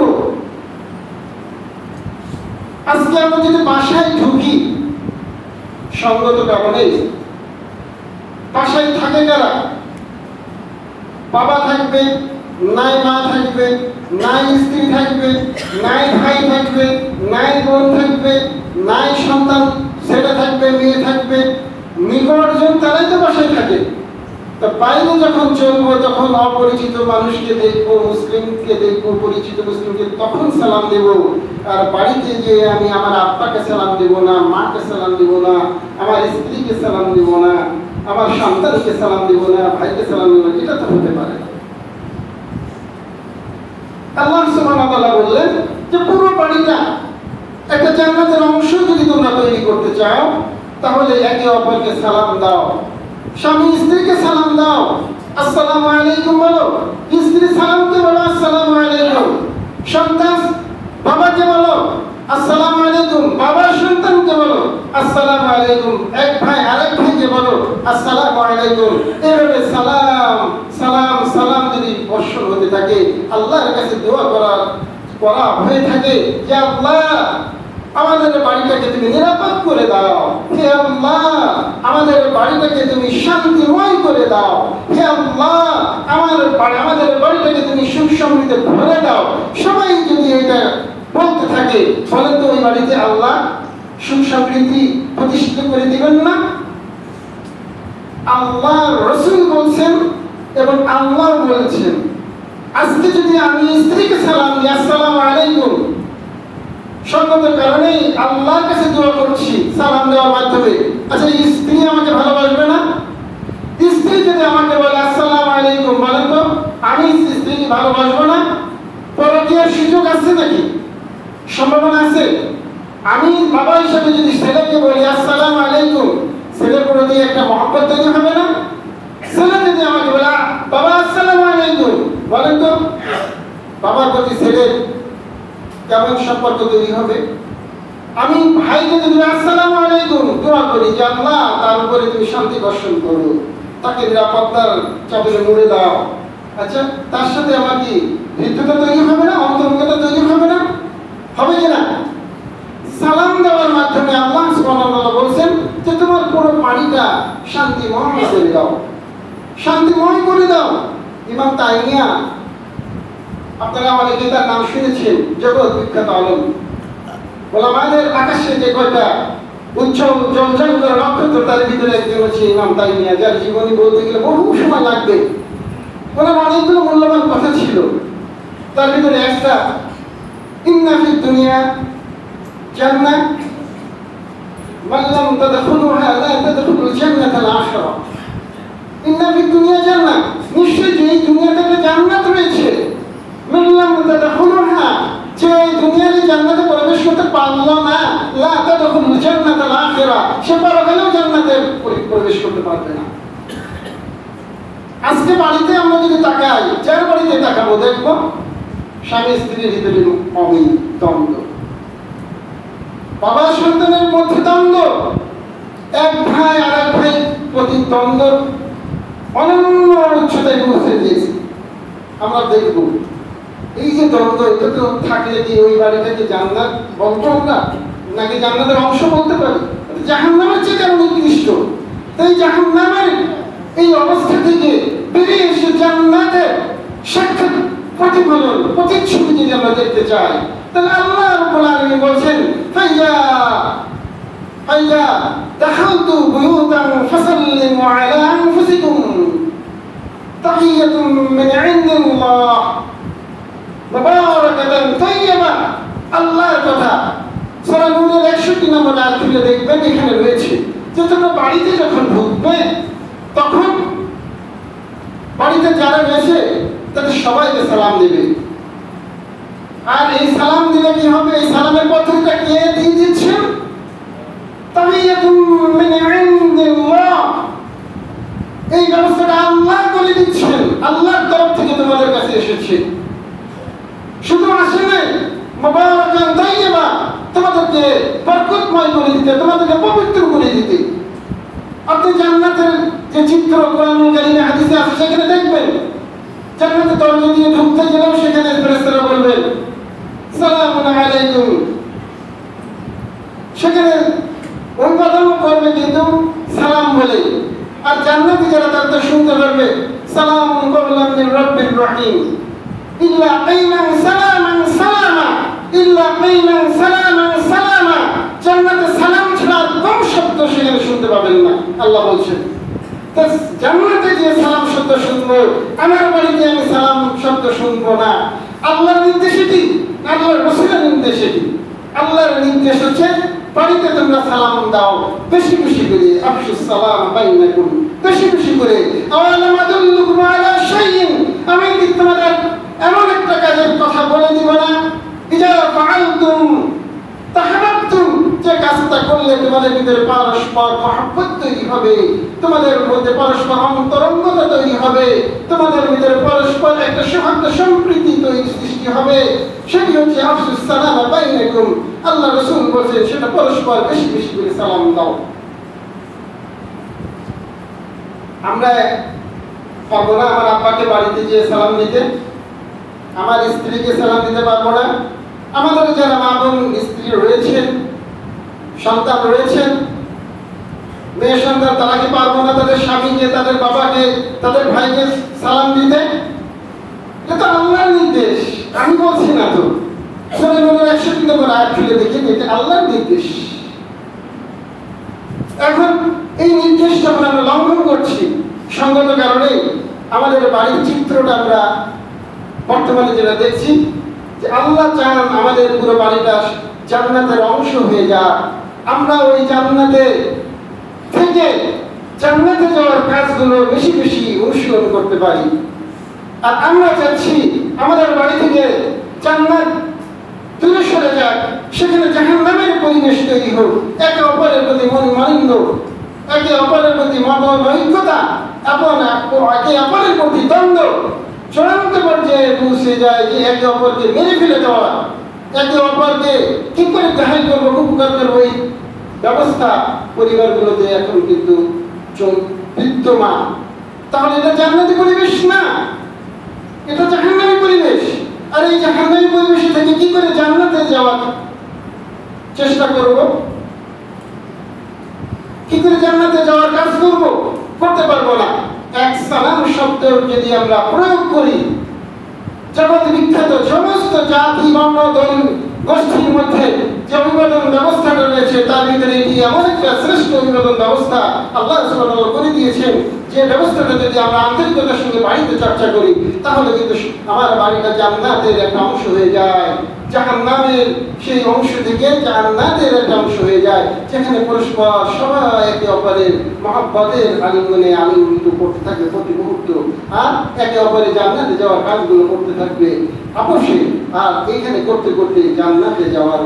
আজকে আমরা যদি বাসায় ঢুকি, সঙ্গত কারণে বাসায় থাকে কারা? বাবা থাকবে, নাই মা থাকবে, নাই স্ত্রী থাকবে, নাই ভাই থাকবে, নাই বোন থাকবে, নাই সন্তান, ছেলে থাকবে, মেয়ে থাকবে, নিকটজন তারাই তো বাসায় থাকে। তো বাইরে যখন চলবো তখন অপরিচিত মানুষকে দেখবো, মুসলিমকে দেখবো, পরিচিত মুসলিমকে তখন সালাম দেব। আর বাড়িতে যে আমি আমার আব্বাকে সালাম দেব না, মাকে সালাম দেব না, আমার স্ত্রীকে সালাম দেব না, আমার সন্তানকে সালাম দেব না, ভাইকে সালাম দেব না, এটা তো হতে পারে। আল্লাহ সুবহানাহু ওয়া তাআলা বললেন যে পুরো বাড়িটা একটা জান্নাতের অংশ যদি তোমরা তৈরি করতে চাও তাহলে একে অপরকে সালাম দাও। স্বামী স্ত্রীকে সালাম দাও, আসসালামু আলাইকুম বলো, স্ত্রী সালামকে বলো আসসালামু আলাইকুম, সন্তান বাবাকে বলো আসসালামু আলাইকুম, বাবা সন্তানকে বলো আসসালামু আলাইকুম, এক ভাই আরেক ভাইকে বলো আসসালামু আলাইকুম। এভাবে সালাম সালাম সালাম যদি বর্ষণ হতে থাকে, আল্লাহর কাছে দোয়া করা হয়ে থাকে যে আল্লাহ আমাদের বাড়িটাকে তুমি নিরাপদ করে দাও, হে আল্লাহ আমাদের বাড়িটাকে তুমি শান্তিময় করে দাও, হে আল্লাহ আমাদের বাড়িটাকে তুমি সুখ সমৃদ্ধি ভরে দাও। সবাই যদি এটা বলতে থাকে, বলেন তো ওই বাড়িতে আল্লাহ সুখ সমৃদ্ধি প্রতিষ্ঠিত করে দিবেন না? আল্লাহ রাসূল বলছেন এবং আল্লাহ বলেছেন, আজকে যদি আমি স্ত্রীকে সালাম দিই আসসালামু আলাইকুম, সঙ্গত কারণেই আল্লাহর কাছে দোয়া করছি সালাম দেওয়ার মাধ্যমে, আচ্ছা স্ত্রী আমাকে ভালোবাসবে না? স্ত্রী যদি আমাকে বলে আসসালামু আলাইকুম, বলেন তো আমি স্ত্রীকে ভালোবাসবো না? পরকীয়ার সুযোগ আছে নাকি? সম্ভাবনা আছে? আমি বাবা হিসেবে যদি ছেলেকে বলি আসসালামু আলাইকুম, ছেলের প্রতি একটা মহব্বত তৈরি হবে না? ছেলে যদি আমাকে বলে বাবা আসসালামু আলাইকুম, বলেন তো বাবার প্রতি ছেলের কেমন সম্পর্ক তৈরি হবে? আমি ভাইকে যদি আসসালামু আলাইকুম দোয়া করি যে আল্লাহ তার উপরে তুমি শান্তি বর্ষণ করো, তাকে নিরাপত্তার চাদরে মুড়ে দাও, আচ্ছা তার সাথে আমার কি হৃদ্যতা তৈরি হবে না? অন্তরঙ্গতা তৈরি হবে না? হবে কিনা? সালাম দেওয়ার মাধ্যমে আল্লাহ সুবহানাহু ওয়া তাআলা বলছেন যে তোমার পুরো বাড়িটা শান্তিময় করে দাও, শান্তিময় করে দাও। ইমাম তাইমিয়া, আপনারা অনেকে তার নাম শুনেছেন, জগৎ বিখ্যাত আলেম, ওলামাদের আকাশে যে কয়টা উজ্জ্বল জ্বলজ্বল করে নক্ষত্র তার ভিতরে একজন হচ্ছে ইমাম তাইমিয়া, যার জীবনী বলতে গেলে বহু সময় লাগবে। ওনার অনেকগুলো মূল্যবান কথা ছিল, তার ভিতরে একটা ইন্না ফিদ দুনিয়া জান্নাহ মান লাম তাদখুলুহা লা তাদখুলুল জান্নাতাল আখিরা। ইন্না ফিদ দুনিয়া জান্নাহ, নিশ্চয়ই যে এই দুনিয়াতে একটা জান্নাত রয়েছে, মান লাম তাদখুলুহা, যে দুনিয়ার এই জান্নাতে প্রবেশ করতে পারলো না, লা তাদখুলুল জান্নাতাল আখিরা, সে পরকালেও জান্নাতে প্রবেশ করতে পারবে না। আজকে বাড়িতে আমরা যদি তাকাই, যার বাড়িতে তাকাবো দেখবো স্বামী স্ত্রীর ভিতরে অমিল, দ্বন্দ্ব, বাবা সন্তানের মধ্যে দ্বন্দ্ব, এক ভাই আর এক ভাই প্রতি দ্বন্দ্ব অনন্য উচ্চতায় পৌঁছে দিয়েছে। আমরা দেখব এই যে দ্বন্দ্ব, এটা তো থাকলে কি ওই বাড়িটাকে জান্নাত বলবো আমরা, নাকি জান্নাতের অংশ বলতে পারি? জাহান্নামের চেয়ে কেন নিকৃষ্ট? তাই জাহান্নামের এই অবস্থা থেকে বেরিয়ে এসে জান্নাতের সাক্ষাৎ প্রতিফলন, প্রতিচ্ছবি যদি আমরা দেখতে চাই, তাহলে আল্লাহ রাব্বুল আলামিন বলছেন ফাইয়া দাখালতু বুয়ুতান ফাসাল্লিমু আলা আনফুসিকুম তাহিয়াতুম মিন ইনদিল্লাহ মুবারাকাতান তাইয়্যিবা। আল্লাহর কথা সূরা নূরের 61 নম্বর আয়াত খুলে দেখবেন, এখানে রয়েছে যে তোমরা বাড়িতে যখন ঢুকবে তখন বাড়িতে যারা রয়েছে তাদের সবাইকে সালাম দিবে। আর এই সালাম দিলে কি হবে? এই সালামের পদ্ধতিটা কে দিয়ে দিচ্ছেন? তাহিয়াতুম মিন ইনদিল্লাহ, এই ব্যবস্থাটা আল্লাহ করে দিচ্ছেন, আল্লাহর তরফ থেকে তোমাদের কাছে এসেছে। শুধু আসে নাই মুবারাকান তাইয়্যিবা, তোমাদেরকে বরকতময় করে দিতে, তোমাদেরকে পবিত্র করে দিতে। আপনি জান্নাতের যে চিত্র কোরআনুল কারীমে হাদিসে আছে সেখানে দেখবেন, জান্নাতে দরজা দিয়ে ঢুকতে গেলেও সেখানে ফেরেশতারা বলবেন সালামুন আলাইকুম, সেখানে অভিবাদন করবে কিন্তু সালাম বলে। আর জান্নাতে যারা তারা শুনতে পারবে সালামুন কওলাম মির রাব্বির রহিম, ইল্লা কাইলান সালামান সালামা, ইল্লা কাইলান সালামান সালামা। জান্নাতে সালাম ছাড়া কোন শব্দ সেখানে শুনতে পাবেন না, আল্লাহ বলছেন। তো জান্নাতে যে সালাম শব্দ শুনবো, আমার বাড়িতে আমি সালাম শব্দ শুনবো না। আল্লাহর নির্দেশ এটি, আল্লাহর রাসূলের নির্দেশ এটি। আল্লাহর নির্দেশ হচ্ছে বাড়িতে তোমরা সালাম দাও বেশি বেশি করে, আফশুস সালাম বাইনাকুম, বেশি বেশি করে। আওয়ালাম আদুল্লুকুম আলা শাইইন, আমি কি তোমাদের এমন একটা কাজের কথা বলে দিব না? ইজা ফাআলতুম তাহাব্বাতুম, যে কাজটা করলে তোমাদের ভিতরে পরস্পর মহব্বত তৈরি হবে, তোমাদের মধ্যে পরস্পর অন্তরঙ্গতা তৈরি হবে, তোমাদের ভিতরে পরস্পর একটা সৌহার্দ্য সম্প্রীতি তৈরি সৃষ্টি হবে, সেটি হচ্ছে আফশুস সালাম বাইনাকুম। আল্লাহ রাসূল বলেছেন সেটা পরস্পর বেশি বেশি করে সালাম দাও। আমরা পারবো না আমার আব্বাকে বাড়িতে গিয়ে সালাম দিতে, আমার স্ত্রীকে সালাম দিতে পারবো না। আমাদের যারা মা বোন স্ত্রী রয়েছেন, সন্তান রয়েছেন, মেয়ে সন্তান, তারা কি পারবো না তাদের স্বামীকে, তাদের বাবাকে, তাদের ভাইকে সালাম দিতে? এটা আল্লাহর নির্দেশ, আমি বলছি না। তো সূরা নূরের 61 নম্বর আয়াত খুলে দেখেন, এটা আল্লাহর নির্দেশ। এখন এই নির্দেশ যখন আমরা লঙ্ঘন করছি, সঙ্গত কারণে আমাদের বাড়ির চিত্রটা আমরা বর্তমানে যেটা দেখছি, যে আল্লাহ চান আমাদের পুরো বাড়িটা জান্নাতের অংশ হয়ে যাক, আমরা ওই জান্নাতে থেকে জান্নাতে যাওয়ার কাজগুলো বেশি বেশি অনুসরণ করতে পারি। আর আমরা চাচ্ছি আমাদের বাড়ি থেকে জান্নাত দূরে সরে যাক, সেখানে জাহান্নামের পরিবেশ তৈরি হোক, একে অপরের প্রতি মনোমালিন্য, একে অপরের প্রতি মনোনৈক্যতা এবং একে অপরের প্রতি দ্বন্দ্ব চূড়ান্ত পর্যায়ে পৌঁছে যায়, যে একে অপরকে মেরে ফেলে দেওয়া, একে অপরকে কি করে ঘায়েল করবো, কুপকার করবো, এই ব্যবস্থা পরিবারগুলোতে এখন কিন্তু বিদ্যমান। তাহলে এটা জান্নাতি পরিবেশ না, এটা জাহান্নামী পরিবেশ। আর এই জাহান্নামী পরিবেশে থেকে কি করে জান্নাতে যাওয়ার চেষ্টা করব, কি করে জান্নাতে যাওয়ার কাজ করব? করতে পারবো না। এক সালাম শব্দ যদি আমরা প্রয়োগ করি, জগৎ বিখ্যাত সমস্ত জাতি বর্ণ দল গোষ্ঠীর মধ্যে যে অভিবাদন ব্যবস্থাটা রয়েছে, তার ভিতরে এটি এমন একটা শ্রেষ্ঠ অভিবাদন ব্যবস্থা আল্লাহ সুবহানাহু করে দিয়েছেন, যে ব্যবস্থাটা যদি আমরা আন্তরিকতার সঙ্গে বাড়িতে চর্চা করি, তাহলে কিন্তু আমার বাড়িটা জান্নাতের একটা অংশ হয়ে যায়, জাহান্নামের সেই অংশ থেকে জান্নাতের একটা অংশ হয়ে যায়, যেখানে পরস্পর সবাই একে অপরের মহব্বতের আলিঙ্গনে আলিঙ্গিত করতে থাকবে প্রতি মুহূর্ত, আর একে অপরের জান্নাতে যাওয়ার কাজগুলো করতে থাকবে আপসে। আর এইখানে করতে করতে জান্নাতে যাওয়ার,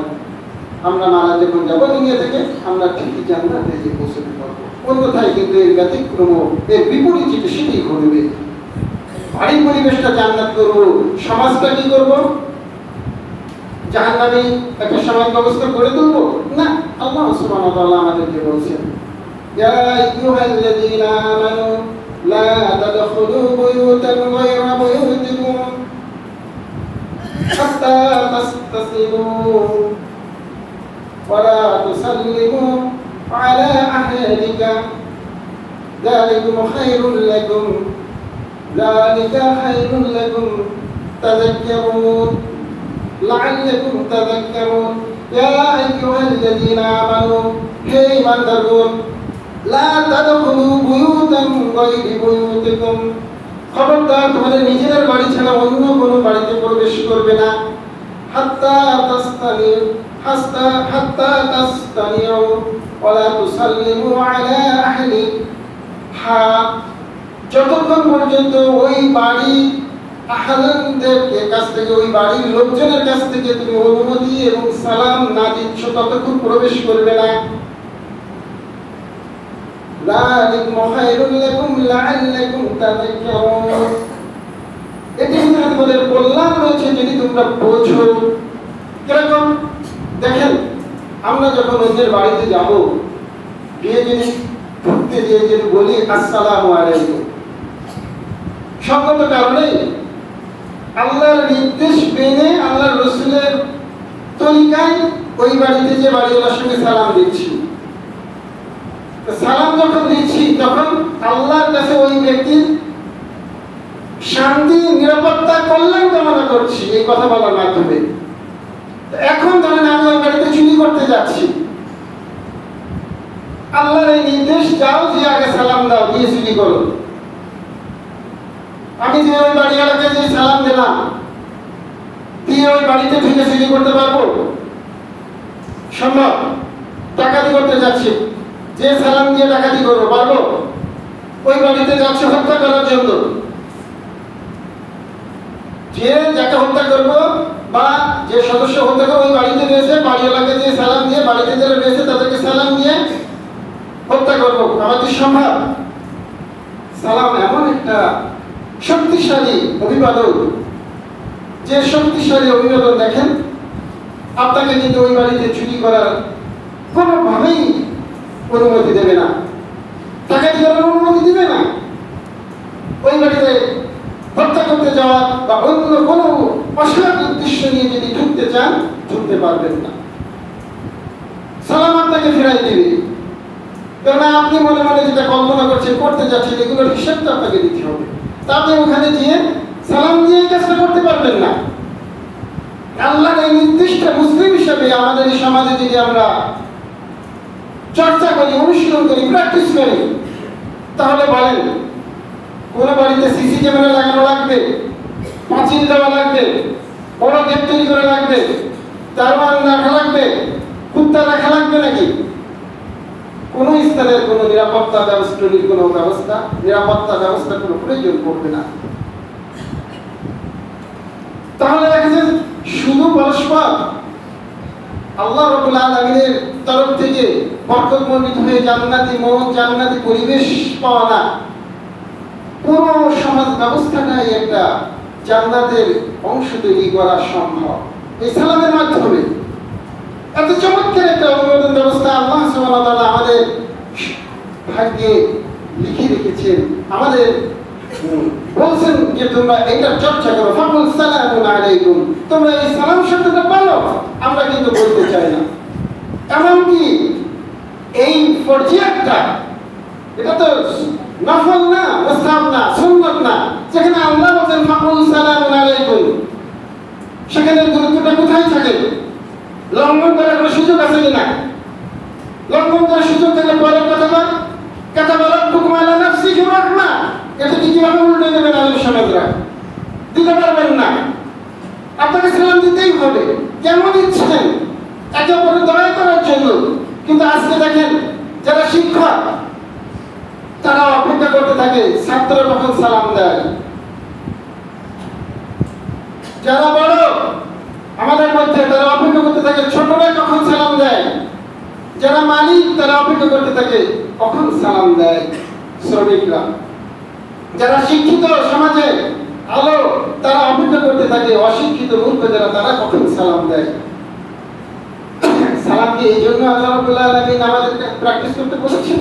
আমরা মারা যখন যাবো দুনিয়া থেকে, আমরা ঠিকই জান্নাতে যে পৌঁছতে পারবো। অন্যথায় কিন্তু এর ব্যতিক্রম, এর বিপরীত যেটা সেটাই ঘটবে। বাড়ির পরিবেশটা জান্নাত করবো, সমাজটা কি করবো? জাহান্নামী একটা সমাজ ব্যবস্থা করে তুলবো না। আল্লাহ সুবহানাহু ওয়া তাআলা আমাদেরকে বলছেন, ইয়া আইয়ুহাল্লাযীনা আমানু লা তাদখুলু বুয়ুতান গায়রা বুয়ুতিকুম হাত্তা তাসতাসলিমু ওয়া লা তুসাল্লিমু আলা আহলিকা যালিকুম খায়রুল লাকুম যালিকা খায়রুল লাকুম তাযাক্কারুন لعلكم تذكرون يا أيها الذين آمنوا হে ইমানদারগণ লা তাদখুলু বুয়ুতান গায়রা বুয়ুতিকুম, খবরদার তোমাদের নিজেদের বাড়ি ছাড়া অন্য কোনো বাড়িতে প্রবেশ করবে না। হাত্তা তাস্তানিউ ওয়া লা তুসাল্লিমু আলা আহলি, যতক্ষণ পর্যন্ত ওই বাড়ি আহলানদের কাছ থেকে, ওই বাড়ির লোকজনের কাছ থেকে তুমি অনুমতি এবং সালাম না দিচ্ছ ততক্ষণ প্রবেশ করবে না। যালিকুম খায়রুল লাকুম লাআল্লাকুম তাযাক্কারুন। এটি তোমাদের কল্যাণ রয়েছে যদি তোমরা বোঝো। কিরকম দেখেন, আমরা যখন অন্যের বাড়িতে যাব, গিয়ে যদি ঢুকতে গিয়ে যদি বলি আসসালামু আলাইকুম, সঙ্গত কারণে আল্লাহর নির্দেশ মেনে আল্লাহর রাসূলের তরিকায় ওই বাড়িতে যে বাড়িওয়ালার সঙ্গে সালাম দিচ্ছি। সালাম যখন দিচ্ছি তখন আল্লাহর কাছে ওই ব্যক্তির শান্তি, নিরাপত্তা, কল্যাণ কামনা করছি এই কথা বলার মাধ্যমে। এখন ধরেন আমি ওই বাড়িতে চুরি করতে যাচ্ছি, আল্লাহর এই নির্দেশ, যাও যে আগে সালাম দাও, দিয়ে চুরি করো। আমি যে ওই বাড়িওয়ালাকে যে সালাম দিলাম, দিয়ে ওই বাড়িতে ঢুকে চুরি করতে পারবো? সম্ভব? ডাকাতি করতে যাচ্ছি, যে সালাম দিয়ে ডাকাতি করবো, পারবো? ওই বাড়িতে যাচ্ছি হত্যা করার জন্য, যে যাকে হত্যা করবো বা যে সদস্য হত্যা করবো ওই বাড়িতে রয়েছে, বাড়িওয়ালাকে যে সালাম দিয়ে, বাড়িতে যারা রয়েছে তাদেরকে সালাম দিয়ে হত্যা করবো, আমার কি সম্ভব? সালাম এমন একটা শক্তিশালী অভিবাদন, যে শক্তিশালী অভিবাদন দেখেন আপনাকে কিন্তু ওই বাড়িতে চুরি করার কোনোভাবেই অনুমতি দেবে না, ডাকাতি করার অনুমতি দিবে না। ওই বাড়িতে হত্যা করতে যাওয়া বা অন্য কোনো অসৎ উদ্দেশ্য নিয়ে যদি ঢুকতে চান, ঢুকতে পারবেন না। সালাম আপনাকে ফেরাই দিবে, কেননা আপনি মনে মনে যেটা কল্পনা করছেন, করতে যাচ্ছেন, এগুলোর হিসাবটা আপনাকে দিতে হবে। তা আপনি ওখানে গিয়ে সালাম দিয়ে কাজটা করতে পারবেন না। আল্লাহর এই নির্দিষ্ট মুসলিম হিসেবে আমাদের এই সমাজে যদি আমরা চর্চা করি, অনুশীলন করি, প্র্যাকটিস করি, তাহলে বলেন কোন বাড়িতে সিসি ক্যামেরা লাগানো লাগবে, পাঁচিল দেওয়া লাগবে, বড় গেট তৈরি করা লাগবে, দারোয়ান রাখা লাগবে, কুত্তা রাখা লাগবে নাকি? কোন স্থানের কোন নিরাপত্তা ব্যবস্থার কোনো ব্যবস্থা, নিরাপত্তা ব্যবস্থার কোনো প্রয়োজন পড়বে না। তাহলে দেখা যায় শুধু পরস্পর আল্লাহ রাব্বুল আলামিনের তরফ থেকে বরকতমণ্ডিত হয়ে জান্নাতি মওত, জান্নাতি পরিবেশ পাওয়া না, পুরো সমাজ ব্যবস্থাটাই একটা জান্নাতের অংশ তৈরি করা সম্ভব এই সালামের মাধ্যমে। এত চমৎকার একটা অনুমোদন ব্যবস্থা আল্লাহ সুবহানাহু ওয়া তাআলা আমাদের ভাগ্যে লিখে রেখেছেন। আমাদের বলছেন যে তোমরা এটা চর্চা করো, ফাকুল সালামুন আলাইকুম, তোমরা এই সালাম শব্দটা বলো। আমরা কিন্তু বলতে চাই না। এমনকি এই ফরজিয়াতটা, এটা তো নফল না, মুস্তাহাব না, সুন্নাত না, যেখানে আল্লাহ বলেন ফাকুল সালামুন আলাইকুম, সেখানে গুরুত্বটা কোথায় থাকে? লঙ্ঘন করার কোনো সুযোগ আছে কিনা? লঙ্ঘন করার সুযোগ থাকলে পরের কথা বল, কাতাবা রাব্বুকুম আলা নাফসিহি রাহমা, এটা কি কিভাবে উল্টে দেবেন আলেম সমাজরা? দিতে পারবেন না। আপনাকে সালাম দিতেই হবে, কেমন ইচ্ছেন, একে অপরের দয়া করার জন্য। কিন্তু আজকে দেখেন যারা শিক্ষক তারা অপেক্ষা করতে থাকে ছাত্ররা কখন সালাম দেয়। যারা বড় আমাদের মধ্যে তারা অপেক্ষা করতে থাকে ছোটরা কখন সালাম দেয়। যারা মালিক তারা অপেক্ষা করতে থাকে কখন সালাম দেয় শ্রমিকরা। যারা শিক্ষিত সমাজে আলো তারা অপেক্ষা করতে থাকে অশিক্ষিত মূর্খ যারা, তারা কখন সালাম দেয়। সালামকে এই জন্য আল্লাহ রাব্বুল আলামিন আমাদেরকে প্র্যাকটিস করতে বলেছেন।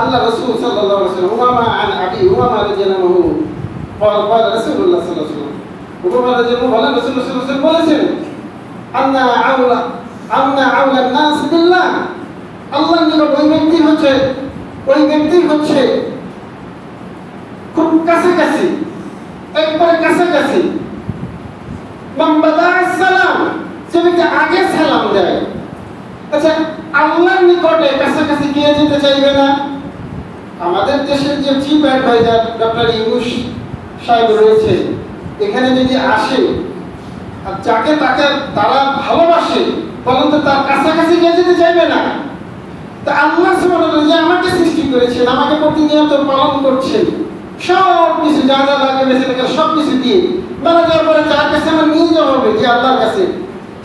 আল্লাহ রাসূল সাল্লাল্লাহু আলাইহি ওয়াসাল্লাম উমামা আন আবি উমামা রাদিয়াল্লাহু আনহু قال رسول الله صلى الله عليه وسلم উমামা রাদিয়াল্লাহু আনহু রাসূলুল্লাহ সাল্লাল্লাহু আলাইহি ওয়াসাল্লাম বলেছেন আন্না আউলা নাস বিল্লাহ, আল্লাহর নিকট ওই ব্যক্তি হচ্ছে খুব কাছাকাছি, একবারে কাছাকাছি। মামবাদা সালাম, যে ব্যক্তি আগে সালাম দেয়। আচ্ছা, আল্লাহর নিকটে কাছাকাছি কে যেতে চাইবে না? আমাদের দেশের যে চিফ অ্যাডভাইজার ডক্টর ইউনূস সাহেব রয়েছে, এখানে যদি আসে আর যাকে তাকে তারা ভালোবাসে, বলুন তো তার কাছাকাছি কে যেতে চাইবে না? তা আল্লাহ সুবহানাহু ওয়া তাআলা যে আমাকে সৃষ্টি করেছেন, আমাকে প্রতিনিয়ত পালন করছেন, সব কিছু যা যা লাগে বেঁচে থাকে সব কিছু দিয়ে মারা যাওয়ার পরে যার কাছে আমার নিয়ে যাওয়া হবে, যে আল্লাহর কাছে,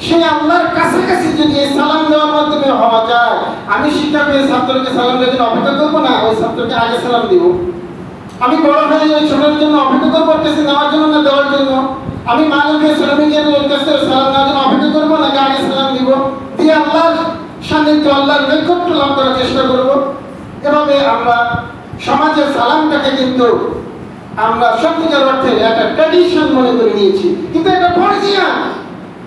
সেই আল্লাহর কাছাকাছি যদি এই সালাম দেওয়ার মাধ্যমে হওয়া যায়, আমি শিক্ষকের ছাত্রকে সালাম দেওয়ার জন্য অপেক্ষা করবো না, ওই ছাত্রকে আগে সালাম দিব। আমি বড় হয়ে ওই ছোটের জন্য অপেক্ষা করবো কাছে নেওয়ার জন্য না দেওয়ার জন্য? আমি মালিকের শ্রমিকের কাছে সালাম দেওয়ার জন্য অপেক্ষা করবো নাকি আগে সালাম দিব, দিয়ে আল্লাহর সান্নিধ্য, আল্লাহর নৈকট্য লাভ করার চেষ্টা করবো। এভাবে আমরা সমাজের সালামটাকে কিন্তু আমরা সত্যিকার অর্থে একটা ট্র্যাডিশন মনে করে নিয়েছি, কিন্তু এটা ফরজিয়ান,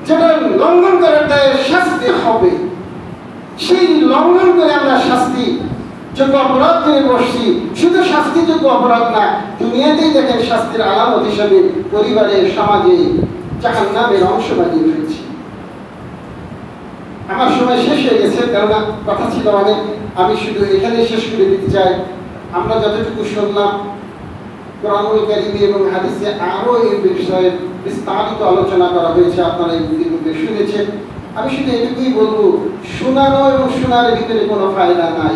যেটা লঙ্ঘন করার দায়ে শাস্তি হবে। সেই লঙ্ঘন করে আমরা শাস্তি যোগ্য অপরাধ করে বসছি। শুধু শাস্তিযোগ্য অপরাধ না, দুনিয়াতেই দেখেন শাস্তির আলামত হিসাবে পরিবারে, সমাজে জাহান্নামের অংশ বানিয়ে ফেলছি। আমার সময় শেষ হয়ে গেছে, কেননা কথা ছিল অনেক, আমি শুধু এখানে শেষ করে দিতে চাই। আমরা যতটুকু শুনলাম কোরআনুল কারীমে এবং হাদিসে আরো এই বিষয়ে বিস্তারিত আলোচনা করা হয়েছে, আপনারা ইতিমধ্যে শুনেছেন। আমি শুধু এটুকুই বলবো, শোনানো এবং শোনার ভিতরে কোনো ফায়দা নাই।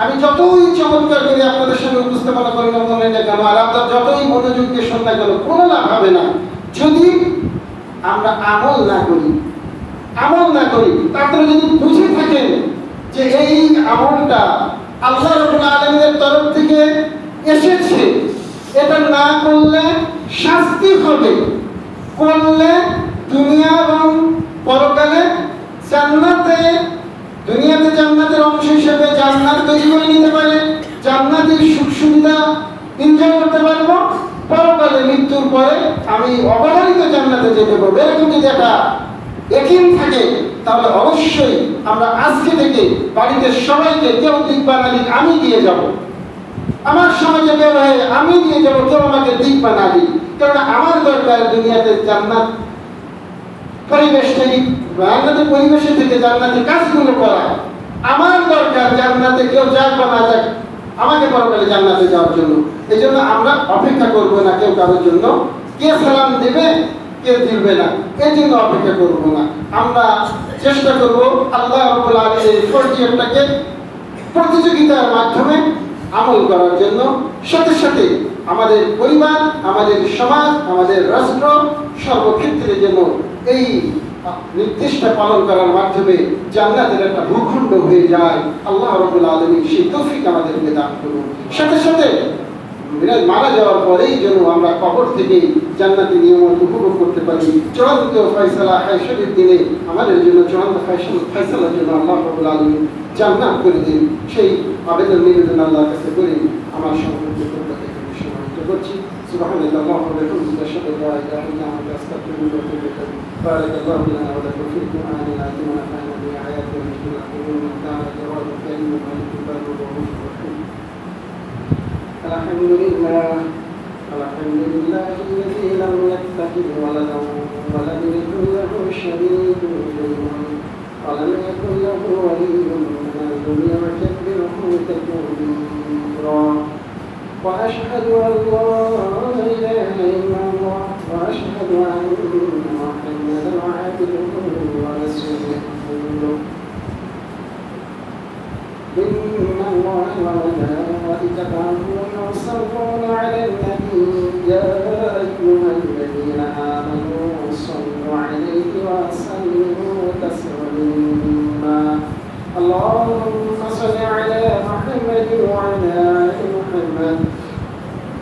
আমি যতই চমৎকার করে আপনাদের সঙ্গে উপস্থাপনা করি না মনে না কেন, আর আপনার যতই মনোযোগ দিয়ে শোন না কেন, কোনো লাভ হবে না যদি আমরা আমল না করি। আমল না করি, তারপরে যদি বুঝে থাকেন যে এই আমলটা আল্লাহ রাব্বুল আলামিনের তরফ থেকে এসেছে, এটা না করলে শাস্তি হবে, করলে দুনিয়া এবং পরকালে জান্নাতে, দুনিয়াতে জান্নাতের অংশ হিসেবে জান্নাত তৈরি করে নিতে পারে, জান্নাতের সুখ সুবিধা এনজয় করতে পারবো, পরকালে মৃত্যুর পরে আমি অবধারিত জান্নাতে যেতে পারবো। এরকম যদি একটা ইয়াকিন থাকে, তাহলে অবশ্যই আমরা আজকে থেকে বাড়িতে সবাইকে, কেউ দিক বানালি আমি দিয়ে যাব, আমার সমাজে বের হয়ে আমি দিয়ে যাবো, কেউ আমাকে দিক বানালি, কারণ আমার দরকার দুনিয়াতে জান্নাত পরিবেশ থেকে, জান্নাতের পরিবেশে থেকে জান্নাতের কাজগুলো করা। আমার দরকার জান্নাতে কেউ যাক বা না যাক, আমাকে পরকালে জান্নাতে যাওয়ার জন্য। এই জন্য আমরা অপেক্ষা করব না কেউ কারোর জন্য, কে সালাম দেবে কে দিবে না, এই জন্য অপেক্ষা করব না। আমরা চেষ্টা করব আল্লাহ রাব্বুল আলামিনের ফরজিয়তটাকে প্রতিযোগিতার মাধ্যমে আমল করার জন্য, সাথে সাথে আমাদের পরিবার, আমাদের সমাজ, আমাদের রাষ্ট্র সর্বক্ষেত্রে যেন এই নির্দেশটা পালন করার মাধ্যমে জান্নাতের একটা ভূখণ্ড হয়ে যায়। আল্লাহ রাব্বুল আলামিন সেই তৌফিক আমাদেরকে দান করুন। সাথে সাথে মারা যাওয়ার পরেই যেন আমরা কবর থেকে জান্নাতি নিয়ামত উপভোগ করতে পারি। চূড়ান্ত ফয়সালা হাসরের দিনে আমাদের জন্য চূড়ান্ত ফয়সালার জন্য আল্লাহ রাব্বুল আলামিন জান্নাত করে দিন, সেই আবেদন নিবেদন আল্লাহর কাছে করি। আমার সংক্ষিপ্ত বক্তব্য এখানে সমাপ্ত করছি। সুবহানাল্লাহি ওয়া বিহামদিহি আশহাদু আল্লা ইলাহা ইল্লা আনতা আস্তাগফিরুকা ওয়া আতুবু ইলাইক। বারাকাল্লাহু লানা ওয়া লাকুম ফিল কুরআনিল আযীম ওয়া নাফa'ana bi আয়াতিহি ওয়া বিল কিতাবিল জাওয়াবিল কারীম ওয়া বিল রহিম। الحمد لله الذي لم يتخذ ولدا ولم يكن له شريك في الملك ولم يكن له ولي من الذل وكبره تكبيرا. وأشهد أن لا إله إلا الله وأشهد أن محمدا عبده ورسوله. إن الله وملائكته يصلون على النبي يا أيها الذين آمنوا صلوا عليه وسلموا تسليما. اللهم صل على محمد وعلى آل محمد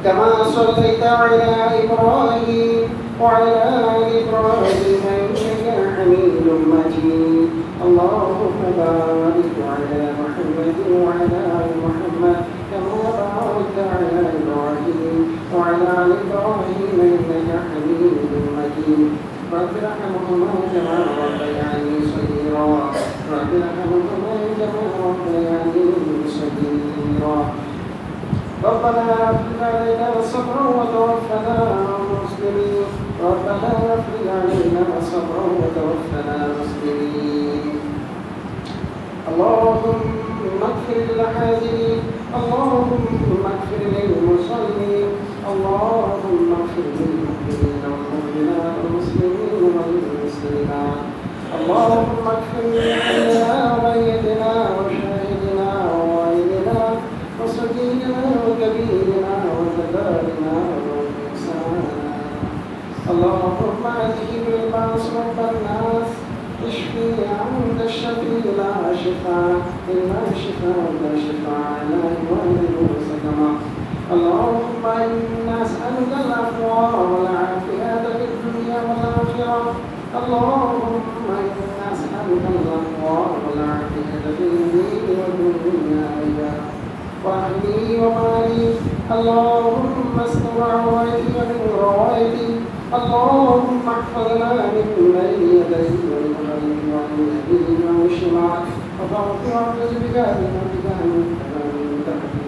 كما صليت على إبراهيم وعلى آل إبراهيم إنك حميد مجيد. اللهم بارك على محمد وعلى آل محمد كما باركت على إبراهيم وعلى آل إبراهيم إنك حميد مجيد. رب ارحمهما كما ربياني صغيرا رب ارحمهما كما ربياني صغيرا. ربنا افرغ علينا صبرا وتوفنا مسلمين. ربنا افرغ علينا صبرا وتوفنا مسلمين. اللهم اغفر للحاضرين، اللهم اغفر للمصلين، اللهم اغفر للمؤمنين والمؤمنات والمسلمين والمسلمات. اللهم اغفر لنا وميتنا وشاهدنا ووالدنا وصغيرنا وكبيرنا وذكرنا اللهم اذهب الباس رب الناس اشفي عند الشفيع لا شفاء إلا شفاء لا شفاء لا يغادر سقما. اللهم إنا نسألك العفو والعافية في الدنيا والآخرة. اللهم إنا نسألك العفو والعافية في الدين والدنيا وأهلي ومالي. اللهم استر عوراتي ومن رواتي. اللهم احفظنا من بين يديك ومن خلفك وعن يمينك وعن شمالك وفوق وعجز بك من تحتك.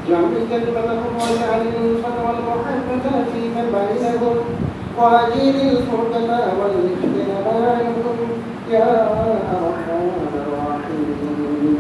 جعل كلمتهم واجعل الألفة والمحبة فيما بينكم وأجيل الفرقة والاختلاف بينكم يا أرحم الراحمين.